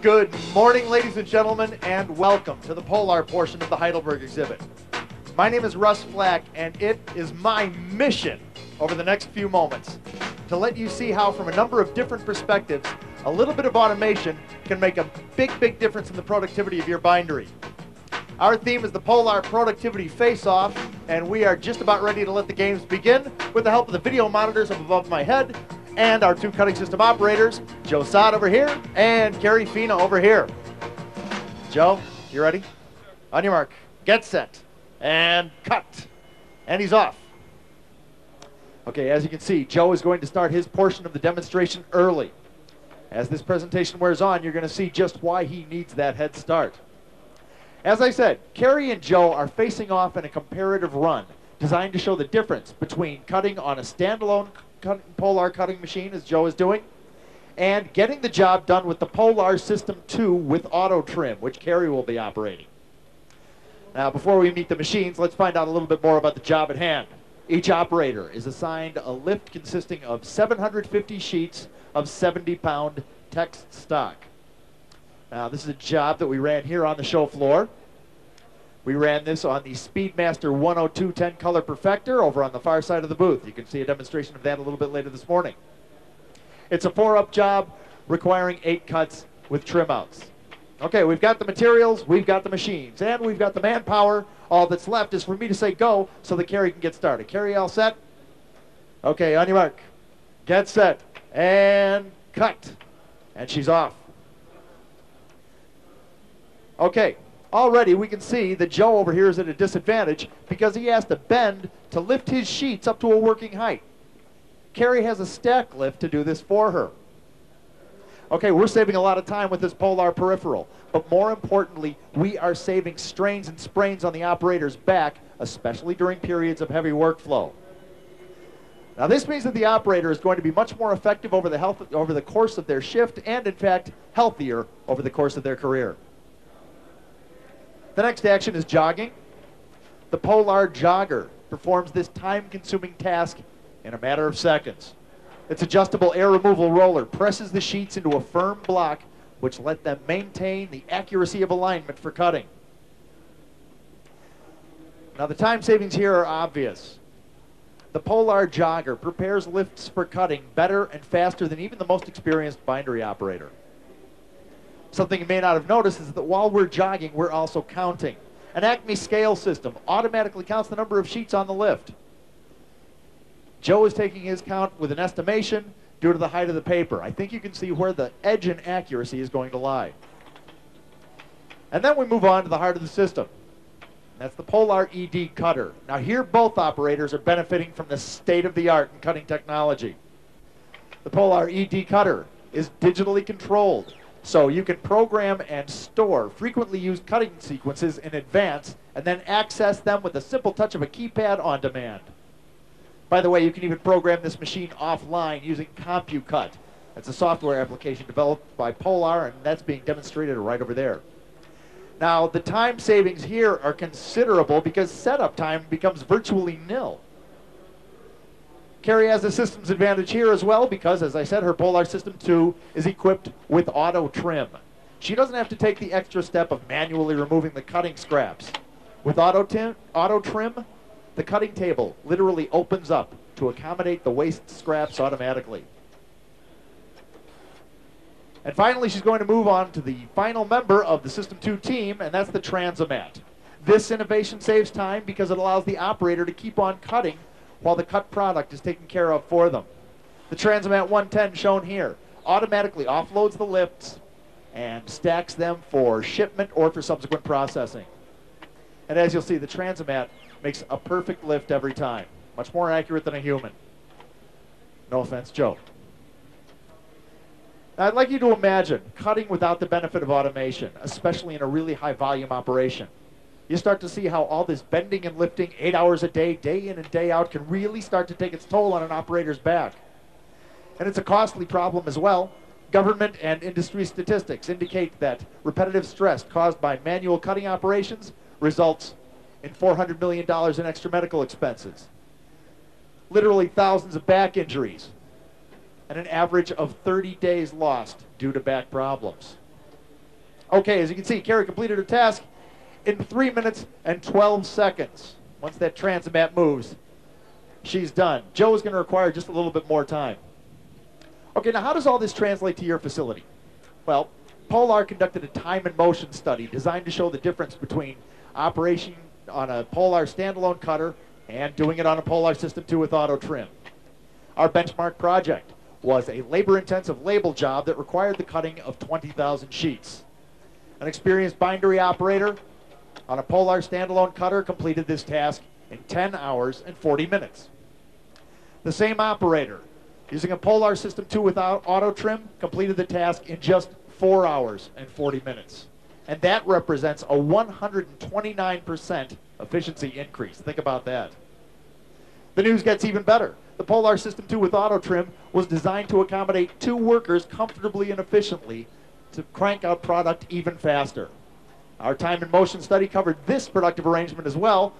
Good morning, ladies and gentlemen, and welcome to the Polar portion of the Heidelberg exhibit. My name is Russ Flack, and it is my mission over the next few moments to let you see how, from a number of different perspectives, a little bit of automation can make a big difference in the productivity of your bindery. Our theme is the Polar Productivity Face-Off, and we are just about ready to let the games begin with the help of the video monitors up above my head and our two cutting system operators, Joe Sod over here and Carrie Fina over here. Joe, you ready? On your mark, get set, and cut. And he's off. Okay, as you can see, Joe is going to start his portion of the demonstration early. As this presentation wears on, you're going to see just why he needs that head start. As I said, Carrie and Joe are facing off in a comparative run designed to show the difference between cutting on a standalone Polar cutting machine, as Joe is doing, and getting the job done with the Polar System 2 with auto trim, which Carrie will be operating. Now, before we meet the machines, let's find out a little bit more about the job at hand. Each operator is assigned a lift consisting of 750 sheets of 70-pound text stock. Now, this is a job that we ran here on the show floor. We ran this on the Speedmaster 102 10 Color Perfector over on the far side of the booth. You can see a demonstration of that a little bit later this morning. It's a 4-up job requiring 8 cuts with trim outs. Okay, we've got the materials, we've got the machines, and we've got the manpower. All that's left is for me to say go so that Carrie can get started. Carrie, all set? Okay, on your mark. Get set. And cut. And she's off. Okay. Already we can see that Joe over here is at a disadvantage because he has to bend to lift his sheets up to a working height. Carrie has a stack lift to do this for her. Okay, we're saving a lot of time with this Polar peripheral, but more importantly, we are saving strains and sprains on the operator's back, especially during periods of heavy workflow. Now this means that the operator is going to be much more effective over the course of their shift and, in fact, healthier over the course of their career. The next action is jogging. The Polar Jogger performs this time-consuming task in a matter of seconds. Its adjustable air removal roller presses the sheets into a firm block, which let them maintain the accuracy of alignment for cutting. Now, the time savings here are obvious. The Polar Jogger prepares lifts for cutting better and faster than even the most experienced bindery operator. Something you may not have noticed is that while we're jogging, we're also counting. An Acme scale system automatically counts the number of sheets on the lift. Joe is taking his count with an estimation due to the height of the paper. I think you can see where the edge in accuracy is going to lie. And then we move on to the heart of the system. That's the Polar ED cutter. Now here both operators are benefiting from the state-of-the-art in cutting technology. The Polar ED cutter is digitally controlled, so you can program and store frequently used cutting sequences in advance and then access them with a simple touch of a keypad on demand. By the way, you can even program this machine offline using CompuCut. That's a software application developed by Polar, and that's being demonstrated right over there. Now, the time savings here are considerable because setup time becomes virtually nil. Carrie has a systems advantage here as well because, as I said, her Polar System 2 is equipped with auto trim. She doesn't have to take the extra step of manually removing the cutting scraps. With auto trim, the cutting table literally opens up to accommodate the waste scraps automatically. And finally, she's going to move on to the final member of the System 2 team, and that's the Transomat. This innovation saves time because it allows the operator to keep on cutting while the cut product is taken care of for them. The Transomat 110 shown here automatically offloads the lifts and stacks them for shipment or for subsequent processing. And as you'll see, the Transomat makes a perfect lift every time, much more accurate than a human. No offense, Joe. Now, I'd like you to imagine cutting without the benefit of automation, especially in a really high volume operation. You start to see how all this bending and lifting 8 hours a day, day in and day out, can really start to take its toll on an operator's back. And it's a costly problem as well. Government and industry statistics indicate that repetitive stress caused by manual cutting operations results in $400 million in extra medical expenses, literally thousands of back injuries, and an average of 30 days lost due to back problems. Okay, as you can see, Carrie completed her task in 3 minutes and 12 seconds. Once that transit moves, she's done. Joe is going to require just a little bit more time. Okay, now how does all this translate to your facility? Well, Polar conducted a time and motion study designed to show the difference between operation on a Polar standalone cutter and doing it on a Polar System 2 with auto trim. Our benchmark project was a labor-intensive label job that required the cutting of 20,000 sheets. An experienced bindery operator on a Polar standalone cutter completed this task in 10 hours and 40 minutes. The same operator, using a Polar System 2 without auto trim, completed the task in just 4 hours and 40 minutes. And that represents a 129% efficiency increase. Think about that. The news gets even better. The Polar System 2 with auto trim was designed to accommodate 2 workers comfortably and efficiently to crank out product even faster. Our time and motion study covered this productive arrangement as well,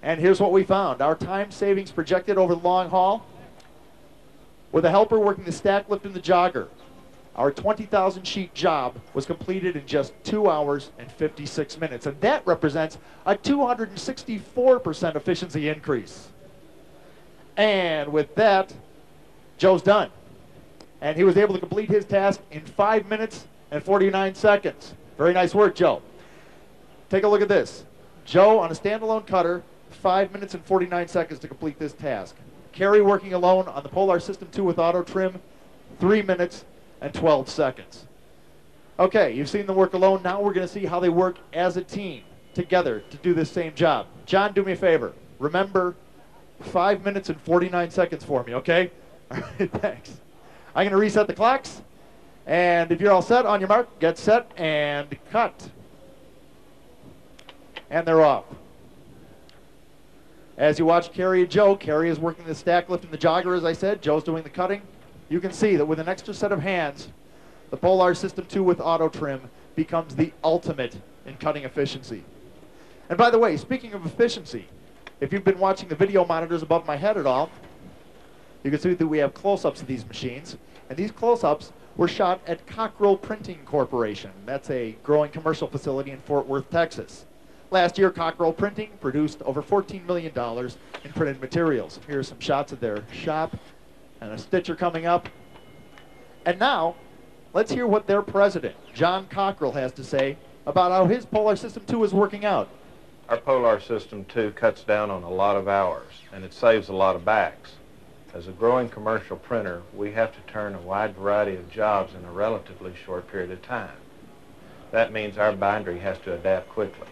and here's what we found. Our time savings projected over the long haul, with a helper working the stack lift and the jogger, our 20,000 sheet job was completed in just 2 hours and 56 minutes, and that represents a 264% efficiency increase. And with that, Joe's done. And he was able to complete his task in 5 minutes and 49 seconds. Very nice work, Joe. Take a look at this. Joe on a standalone cutter, 5 minutes and 49 seconds to complete this task. Carrie working alone on the Polar System 2 with auto trim, 3 minutes and 12 seconds. Okay, you've seen them work alone. Now we're going to see how they work as a team together to do this same job. John, do me a favor. Remember, 5 minutes and 49 seconds for me, okay? All right, thanks. I'm going to reset the clocks. And if you're all set, on your mark, get set, and cut. And they're off. As you watch Carrie and Joe, Carrie is working the stack lift and the jogger, as I said. Joe's doing the cutting. You can see that with an extra set of hands, the Polar System 2 with auto trim becomes the ultimate in cutting efficiency. And by the way, speaking of efficiency, if you've been watching the video monitors above my head at all, you can see that we have close-ups of these machines. And these close-ups were shot at Cockrell Printing Corporation. That's a growing commercial facility in Fort Worth, Texas. Last year, Cockrell Printing produced over $14 million in printed materials. Here are some shots of their shop and a stitcher coming up. And now, let's hear what their president, John Cockrell, has to say about how his Polar System 2 is working out. Our Polar System 2 cuts down on a lot of hours, and it saves a lot of backs. As a growing commercial printer, we have to turn a wide variety of jobs in a relatively short period of time. That means our bindery has to adapt quickly.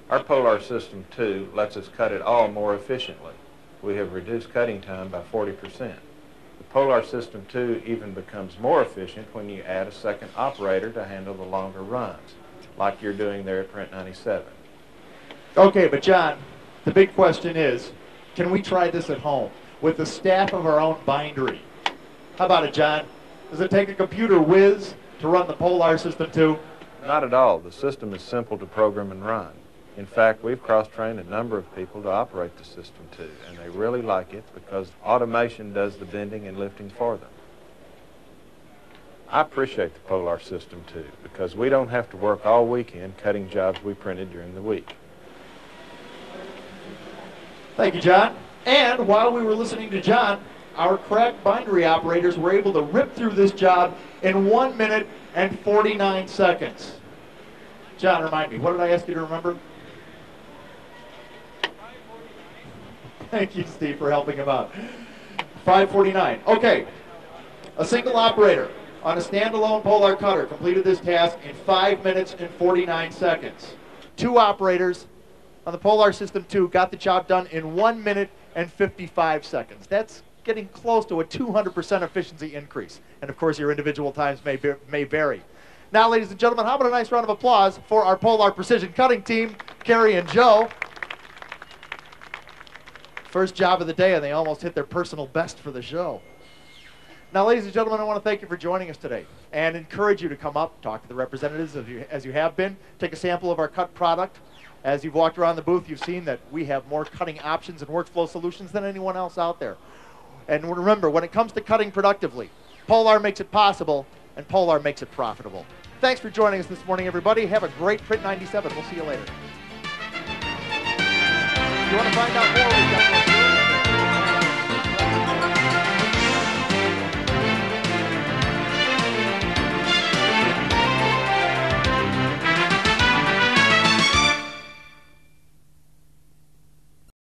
Our Polar System 2 lets us cut it all more efficiently. We have reduced cutting time by 40%. The Polar System 2 even becomes more efficient when you add a second operator to handle the longer runs, like you're doing there at Print 97. Okay, but John, the big question is, can we try this at home with the staff of our own bindery? How about it, John? Does it take a computer whiz to run the Polar System 2? Not at all. The system is simple to program and run. In fact, we've cross-trained a number of people to operate the System 2, and they really like it because automation does the bending and lifting for them. I appreciate the Polar System 2 because we don't have to work all weekend cutting jobs we printed during the week. Thank you, John. And while we were listening to John, our crack bindery operators were able to rip through this job in 1 minute and 49 seconds. John, remind me, what did I ask you to remember? Thank you, Steve, for helping him out. 5:49. Okay. A single operator on a standalone Polar cutter completed this task in 5 minutes and 49 seconds. 2 operators on the Polar System 2 got the job done in 1 minute and 55 seconds. That's getting close to a 200% efficiency increase. And of course, your individual times may vary. Now, ladies and gentlemen, how about a nice round of applause for our Polar Precision Cutting team, Carrie and Joe. First job of the day, and they almost hit their personal best for the show. Now, ladies and gentlemen, I want to thank you for joining us today and encourage you to come up, talk to the representatives as you have been, take a sample of our cut product. As you've walked around the booth, you've seen that we have more cutting options and workflow solutions than anyone else out there. And remember, when it comes to cutting productively, Polar makes it possible, and Polar makes it profitable. Thanks for joining us this morning, everybody. Have a great Print 97. We'll see you later. If you want to find out more, we've got